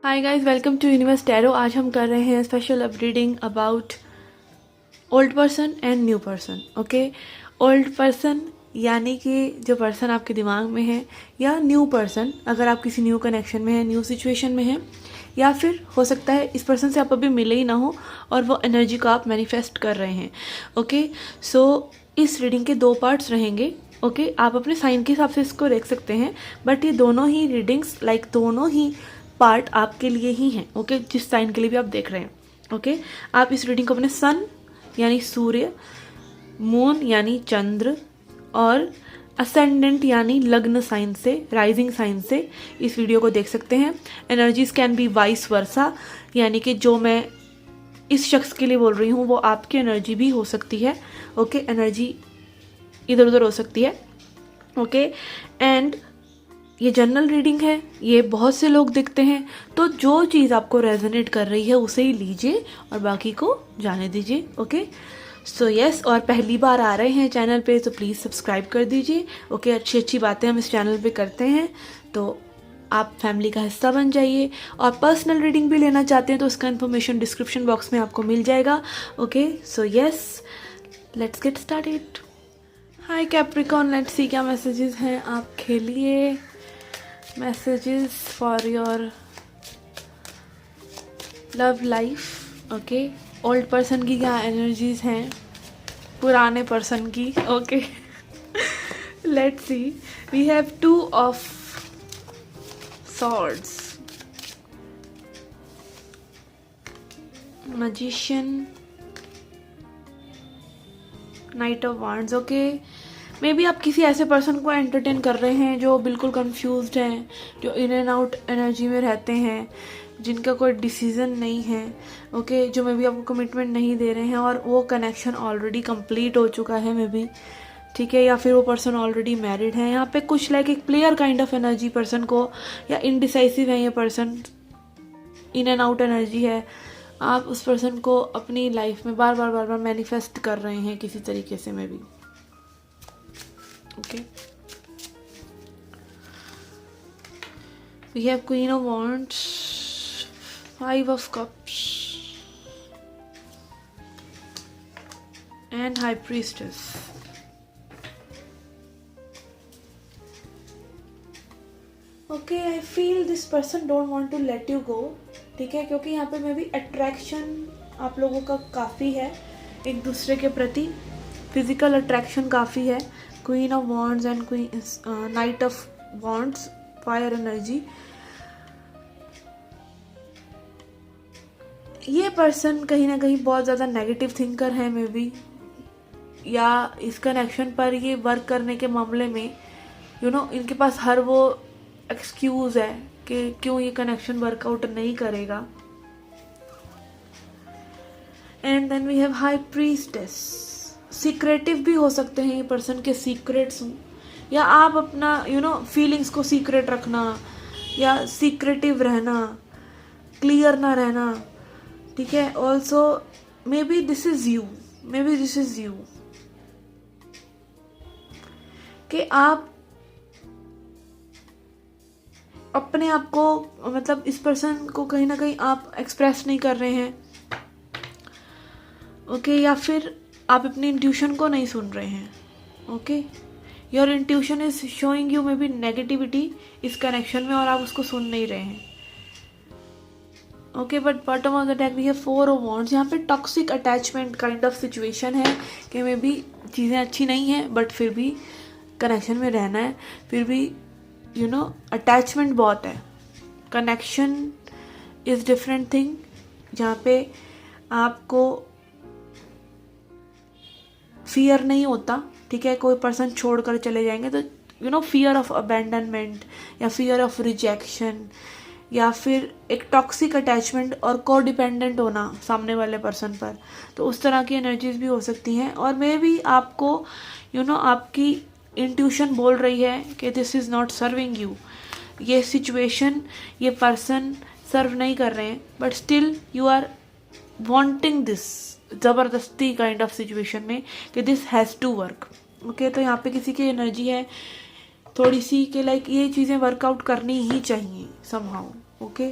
Hi guys, welcome to Universe Tarot. आज हम कर रहे हैं special up reading about old person and new person. Okay, old person यानी कि जो पर्सन आपके दिमाग में है, या न्यू पर्सन अगर आप किसी न्यू कनेक्शन में है, न्यू सिचुएशन में है, या फिर हो सकता है इस पर्सन से आप अभी मिले ही ना हो और वो एनर्जी को आप मैनिफेस्ट कर रहे हैं। ओके, सो इस रीडिंग के 2 पार्ट्स रहेंगे। ओके, आप अपने साइन के हिसाब से इसको देख सकते हैं, बट ये दोनों ही रीडिंग्स दोनों ही पार्ट आपके लिए ही हैं। ओके, जिस साइन के लिए भी आप देख रहे हैं। ओके, आप इस रीडिंग को अपने सन यानी सूर्य, मून यानी चंद्र और असेंडेंट यानी लग्न साइन से, राइजिंग साइन से इस वीडियो को देख सकते हैं। Energies can be vice versa, यानी कि जो मैं इस शख्स के लिए बोल रही हूँ वो आपकी एनर्जी भी हो सकती है। ओके, एनर्जी इधर उधर हो सकती है। ओके, एंड ये जनरल रीडिंग है, ये बहुत से लोग दिखते हैं, तो जो चीज़ आपको रेजोनेट कर रही है उसे ही लीजिए और बाकी को जाने दीजिए। ओके, सो यस, और पहली बार आ रहे हैं चैनल पे तो प्लीज़ सब्सक्राइब कर दीजिए। ओके, अच्छी अच्छी बातें हम इस चैनल पे करते हैं, तो आप फैमिली का हिस्सा बन जाइए। और पर्सनल रीडिंग भी लेना चाहते हैं तो उसका इन्फॉर्मेशन डिस्क्रिप्शन बॉक्स में आपको मिल जाएगा। Okay, so yes, let's get started. Hi Capricorn, let's see क्या मैसेजेस हैं आपके लिए। Messages for your love life. Okay, old person की क्या एनर्जीज हैं, पुराने पर्सन की। Okay, let's see. We have 2 of swords, magician, knight of wands. Okay, maybe आप किसी ऐसे पर्सन को एंटरटेन कर रहे हैं जो बिल्कुल कंफ्यूज्ड हैं, जो इन एंड आउट एनर्जी में रहते हैं, जिनका कोई डिसीजन नहीं है। ओके, जो मे बी आपको कमिटमेंट नहीं दे रहे हैं और वो कनेक्शन ऑलरेडी कंप्लीट हो चुका है मे बी, ठीक है, या फिर वो पर्सन ऑलरेडी मैरिड है। यहाँ पे कुछ एक player kind of energy person को, या इनडिसाइसिव है ये person, in and out energy है। आप उस पर्सन को अपनी लाइफ में बार बार मैनिफेस्ट कर रहे हैं किसी तरीके से may be. Okay, we have Queen of Wands, 5 of Cups and High Priestess. Okay, I feel this person don't want to let you go, ठीक है, क्योंकि यहाँ पे मे बी अट्रैक्शन आप लोगों का काफ़ी है एक दूसरे के प्रति, फिजिकल अट्रैक्शन काफ़ी है। Queen of wands and night of wands, fire energy. ये पर्सन कहीं ना कहीं बहुत ज़्यादा नेगेटिव थिंकर है मे बी, या इस कनेक्शन पर ये वर्क करने के मामले में इनके पास हर वो एक्सक्यूज़ है कि क्यों ये कनेक्शन वर्कआउट नहीं करेगा। And then we have high priestess. Secretive भी हो सकते हैं ये पर्सन के सीक्रेट्स हों, या आप अपना फीलिंग्स को सीक्रेट रखना, या सीक्रेटिव रहना, क्लियर ना रहना, ठीक है। Also may be this is you, कि आप अपने आप को, मतलब इस पर्सन को कहीं ना कहीं आप एक्सप्रेस नहीं कर रहे हैं। ओके, या फिर आप अपनी इंट्यूशन को नहीं सुन रहे हैं। Okay, your intuition is showing you maybe negativity इस कनेक्शन में और आप उसको सुन नहीं रहे हैं। Okay, but bottom of the deck we have 4 of wands. यहाँ पे toxic attachment kind of situation है कि मे बी चीज़ें अच्छी नहीं हैं बट फिर भी कनेक्शन में रहना है, फिर भी अटैचमेंट बहुत है। कनेक्शन इज डिफरेंट थिंग, जहाँ पे आपको फियर नहीं होता, ठीक है। कोई पर्सन छोड़ कर चले जाएंगे तो फियर ऑफ अबैंडनमेंट, या फियर ऑफ रिजेक्शन, या फिर एक टॉक्सिक अटैचमेंट और को डिपेंडेंट होना सामने वाले पर्सन पर, तो उस तरह की एनर्जीज भी हो सकती हैं। और मे भी आपको आपकी इंट्यूशन बोल रही है कि this is not serving you, ये सिचुएशन, ये पर्सन सर्व नहीं कर रहे हैं, but still you are wanting this, ज़बरदस्ती काइंड ऑफ सिचुएशन में, कि this has to work. Okay, तो यहाँ पे किसी की एनर्जी है थोड़ी सी कि ये चीज़ें वर्कआउट करनी ही चाहिए समहाउ। ओके,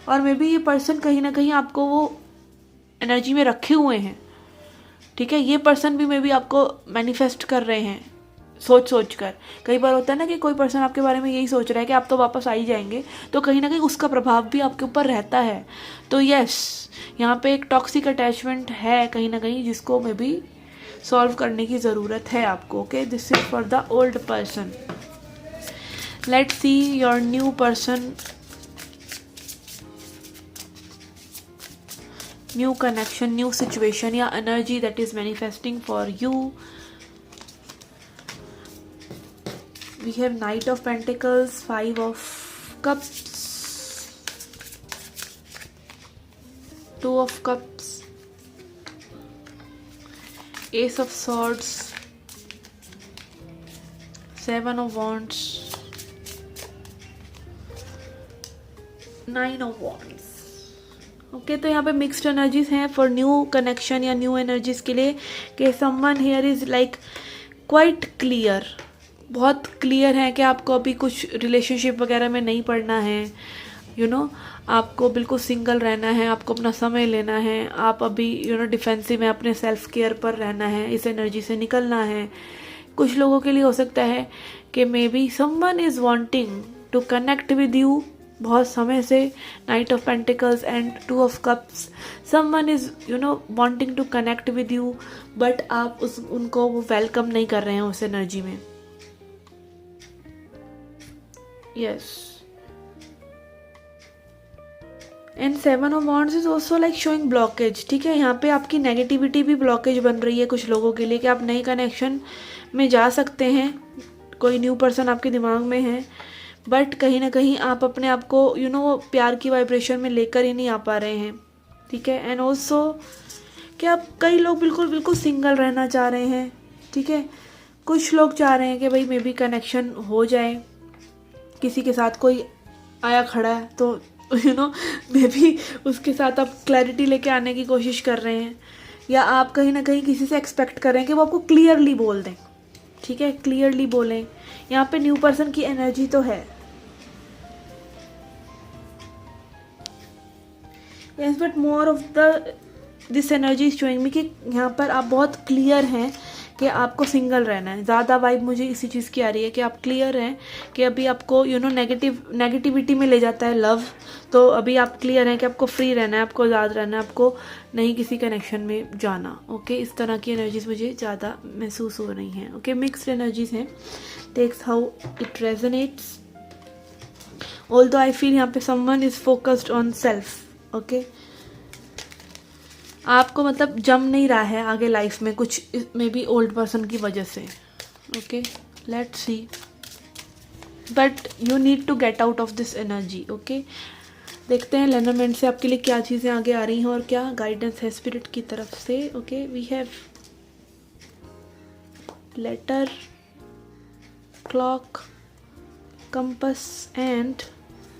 और मे बी ये पर्सन कहीं ना कहीं आपको वो एनर्जी में रखे हुए हैं, ठीक है। ये पर्सन भी मे बी आपको मैनिफेस्ट कर रहे हैं सोच कर। कई बार होता है ना कि कोई पर्सन आपके बारे में यही सोच रहा है कि आप तो वापस आ ही जाएंगे, तो कहीं ना कहीं उसका प्रभाव भी आपके ऊपर रहता है। तो यस, यहाँ पे एक टॉक्सिक अटैचमेंट है कहीं ना कहीं, जिसको मे बी सॉल्व करने की ज़रूरत है आपको। Okay, this is for the old person. Let's see your new person, new connection, new situation या energy that is manifesting for you. We have Knight of Pentacles, Five of Cups, Two of Cups, Ace of Swords, Seven of Wands, Nine of Wands। Okay, तो यहाँ पे mixed energies हैं for new connection या new energies के लिए कि someone here is like quite clear, बहुत clear है कि आपको अभी कुछ रिलेशनशिप वगैरह में नहीं पड़ना है, यू नो, आपको बिल्कुल सिंगल रहना है, आपको अपना समय लेना है, आप अभी डिफेंसिव में अपने सेल्फ केयर पर रहना है, इस एनर्जी से निकलना है। कुछ लोगों के लिए हो सकता है कि maybe someone is wanting to connect with you बहुत समय से, knight of pentacles and two of cups. Someone is wanting to connect with you, but आप उनको वो वेलकम नहीं कर रहे हैं उस एनर्जी में। Yes, and Seven of Wands is also like showing blockage, ठीक है। यहाँ पे आपकी नेगेटिविटी भी ब्लॉकेज बन रही है कुछ लोगों के लिए कि आप नए कनेक्शन में जा सकते हैं, कोई न्यू पर्सन आपके दिमाग में है, बट कहीं ना कहीं आप अपने आप को वो प्यार की वाइब्रेशन में लेकर ही नहीं आ पा रहे हैं, ठीक है। एंड ऑल्सो कि आप, कई लोग बिल्कुल सिंगल रहना चाह रहे हैं, ठीक है। कुछ लोग चाह रहे हैं कि भाई मे बी कनेक्शन हो जाए, किसी के साथ कोई आया खड़ा है तो मे बी उसके साथ आप क्लैरिटी लेके आने की कोशिश कर रहे हैं, या आप कहीं ना कहीं किसी से एक्सपेक्ट कर रहे हैं कि वो आपको क्लियरली बोल दें, ठीक है, क्लियरली बोलें। यहाँ पे न्यू पर्सन की एनर्जी तो है, yes, but more of this energy is showing me कि यहाँ पर आप बहुत क्लियर हैं कि आपको सिंगल रहना है। ज़्यादा वाइब मुझे इसी चीज़ की आ रही है कि आप क्लियर हैं कि अभी आपको नेगेटिविटी में ले जाता है लव, तो अभी आप क्लियर हैं कि आपको फ्री रहना है, आपको आज़ाद रहना है, आपको नहीं किसी कनेक्शन में जाना। ओके, इस तरह की एनर्जीज मुझे ज़्यादा महसूस हो रही हैं। ओके, मिक्स्ड एनर्जीज हैं, takes how it resonates. Although I feel यहाँ पे someone is focused on self. Okay, आपको मतलब जम नहीं रहा है आगे लाइफ में कुछ, मे बी ओल्ड पर्सन की वजह से। Okay, let's see, but you need to get out of this energy. Okay, देखते हैं लेनरमेंट से आपके लिए क्या चीज़ें आगे आ रही हैं और क्या गाइडेंस है स्पिरिट की तरफ से। Okay, we have letter, clock, compass and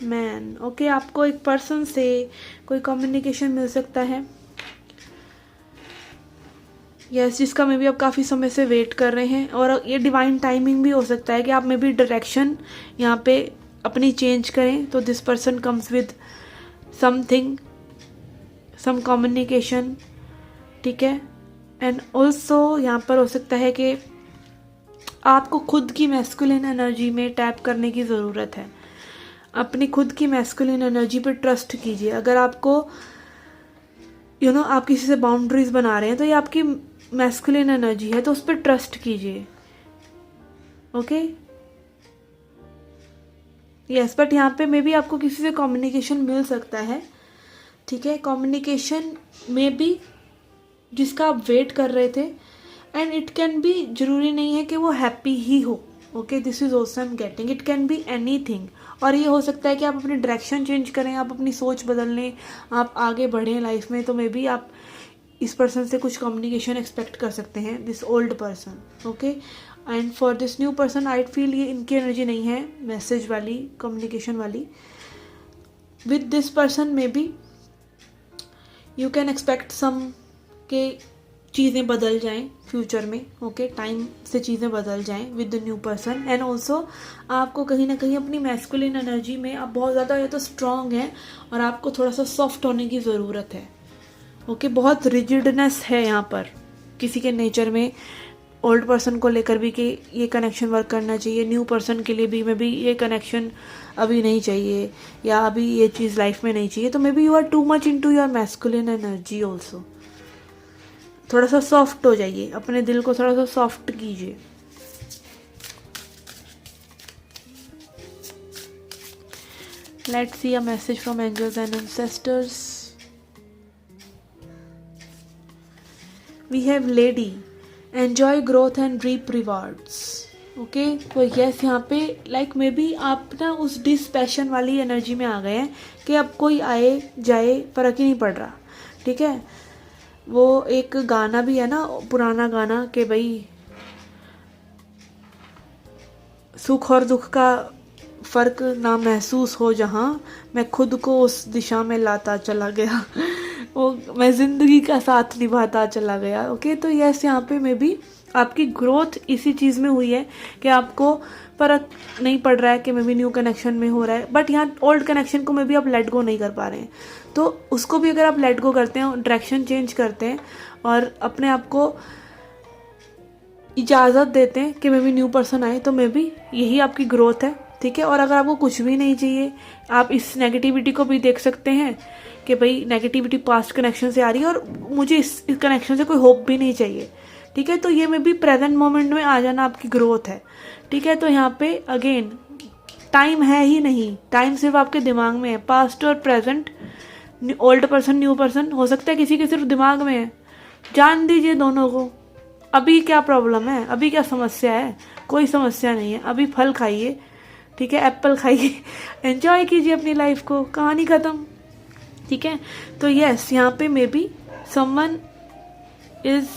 man. Okay, आपको एक पर्सन से कोई कम्युनिकेशन मिल सकता है, यस, जिसका मे बी आप काफ़ी समय से वेट कर रहे हैं, और ये डिवाइन टाइमिंग भी हो सकता है कि आप मे बी डायरेक्शन यहाँ पे अपनी चेंज करें, तो this person comes with something, some communication, ठीक है। एंड ऑल्सो यहाँ पर हो सकता है कि आपको खुद की मैस्कुलिन एनर्जी में टैप करने की ज़रूरत है। अपनी खुद की मैस्कुलिन एनर्जी पर ट्रस्ट कीजिए। अगर आपको आप किसी से बाउंड्रीज बना रहे हैं तो ये आपकी मैस्कुलिन एनर्जी है, तो उस पर ट्रस्ट कीजिए। ओके, यस, बट यहाँ पे मे बी आपको किसी से कम्युनिकेशन मिल सकता है, ठीक है। कम्युनिकेशन में भी जिसका आप वेट कर रहे थे, एंड इट कैन बी, जरूरी नहीं है कि वो हैप्पी ही हो। Okay, this is also I am getting, it can be anything. और ये हो सकता है कि आप अपनी डायरेक्शन चेंज करें, आप अपनी सोच बदल लें, आप आगे बढ़ें लाइफ में, तो मे बी आप इस पर्सन से कुछ कम्युनिकेशन एक्सपेक्ट कर सकते हैं, this old person. Okay, and for this new person I feel ये इनकी एनर्जी नहीं है मैसेज वाली, कम्युनिकेशन वाली। With this person may be you can expect some के चीज़ें बदल जाएं फ्यूचर में, ओके, टाइम से चीज़ें बदल जाएं with the new person. And also आपको कहीं ना कहीं अपनी मैस्कुलिन एनर्जी में आप बहुत ज़्यादा या तो स्ट्रांग हैं और आपको थोड़ा सा सॉफ्ट होने की ज़रूरत है, ओके। बहुत रिजिडनेस है यहाँ पर किसी के नेचर में, ओल्ड पर्सन को लेकर भी कि ये कनेक्शन वर्क करना चाहिए, न्यू पर्सन के लिए भी मे बी ये कनेक्शन अभी नहीं चाहिए या अभी ये चीज़ लाइफ में नहीं चाहिए। तो may B you are too much into your masculine energy also. थोड़ा सा सॉफ्ट हो जाइए, अपने दिल को थोड़ा सा सॉफ्ट कीजिए। Let's see a message from angels and ancestors. We have lady, enjoy growth and reap rewards, okay. तो यस, यहाँ पे लाइक मे बी आप ना उस डिस्पैशन वाली एनर्जी में आ गए हैं कि अब कोई आए जाए फर्क ही नहीं पड़ रहा, ठीक है। वो एक गाना भी है ना, पुराना गाना, कि भाई सुख और दुख का फ़र्क ना महसूस हो जहाँ, मैं खुद को उस दिशा में लाता चला गया वो मैं ज़िंदगी का साथ निभाता चला गया, ओके। तो यस, यहाँ पे मे बी आपकी ग्रोथ इसी चीज़ में हुई है कि आपको फ़र्क नहीं पड़ रहा है कि मे बी न्यू कनेक्शन में हो रहा है, बट यहाँ ओल्ड कनेक्शन को मे बी आप लेट गो नहीं कर पा रहे हैं। तो उसको भी अगर आप लेट गो करते हैं, डायरेक्शन चेंज करते हैं और अपने आप को इजाज़त देते हैं कि मे बी न्यू पर्सन आए, तो मे बी यही आपकी ग्रोथ है, ठीक है। और अगर आपको कुछ भी नहीं चाहिए, आप इस नेगेटिविटी को भी देख सकते हैं कि भाई नेगेटिविटी पास्ट कनेक्शन से आ रही है और मुझे इस कनेक्शन से कोई होप भी नहीं चाहिए, ठीक है। तो ये मे बी प्रेजेंट मोमेंट में आ जाना आपकी ग्रोथ है, ठीक है। तो यहाँ पे अगेन टाइम है ही नहीं, टाइम सिर्फ आपके दिमाग में है। पास्ट और present, old person new person, हो सकता है किसी के सिर्फ दिमाग में है, जान दीजिए दोनों को। अभी क्या प्रॉब्लम है, अभी क्या समस्या है? कोई समस्या नहीं है। अभी फल खाइए, ठीक है, एप्पल खाइए, एंजॉय कीजिए अपनी लाइफ को, कहानी ख़त्म, ठीक है। तो यस, यहाँ पे may be someone is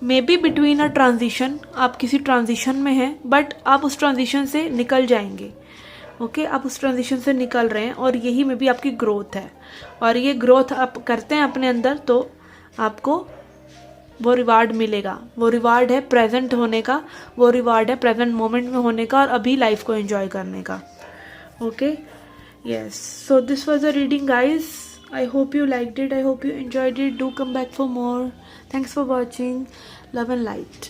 may be between a transition, आप किसी ट्रांजिशन में हैं, बट आप उस ट्रांजिशन से निकल जाएंगे, ओके। आप उस ट्रांजिशन से निकल रहे हैं और यही मे बी आपकी ग्रोथ है। और ये ग्रोथ आप करते हैं अपने अंदर तो आपको वो रिवार्ड मिलेगा। वो रिवार्ड है प्रेजेंट होने का, वो रिवार्ड है प्रेजेंट मोमेंट में होने का और अभी लाइफ को एंजॉय करने का, okay. Yes, so this was a reading, guys. I hope you liked it. I hope you enjoyed it. Do come back for more. Thanks for watching. Love and light.